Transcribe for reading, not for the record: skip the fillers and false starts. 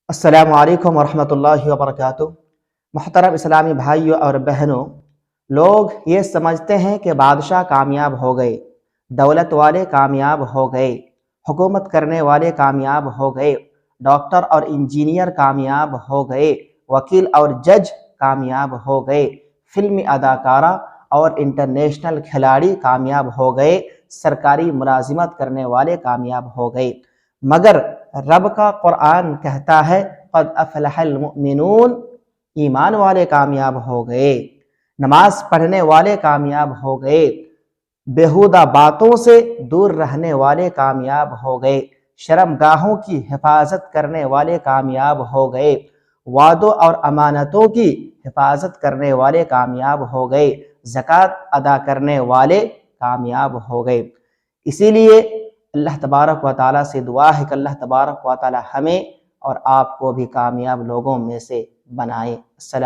السلام علیکم ورحمۃ اللہ وبرکاتہ۔ محترم اسلامی بھائیوں اور بہنوں، لوگ یہ سمجھتے ہیں کہ بادشاہ کامیاب ہو گئے، دولت والے کامیاب ہو گئے، حکومت کرنے والے کامیاب ہو گئے، ڈاکٹر اور انجینئر کامیاب ہو گئے، وکیل اور جج کامیاب ہو گئے، فلمی اداکارہ اور انٹرنیشنل کھلاڑی کامیاب ہو گئے، سرکاری ملازمت کرنے والے کامیاب ہو گئے۔ مگر رب کا قرآن کہتا ہے قد افلح المؤمنون، ایمان والے کامیاب ہو گئے، نماز پڑھنے والے کامیاب ہو گئے، بیہودہ باتوں سے دور رہنے والے کامیاب ہو گئے، شرم گاہوں کی حفاظت کرنے والے کامیاب ہو گئے، وعدوں اور امانتوں کی حفاظت کرنے والے کامیاب ہو گئے، زکوٰۃ ادا کرنے والے کامیاب ہو گئے۔ اسی لیے اللہ تبارک و تعالیٰ سے دعا ہے کہ اللہ تبارک و تعالیٰ ہمیں اور آپ کو بھی کامیاب لوگوں میں سے بنائے۔ السلام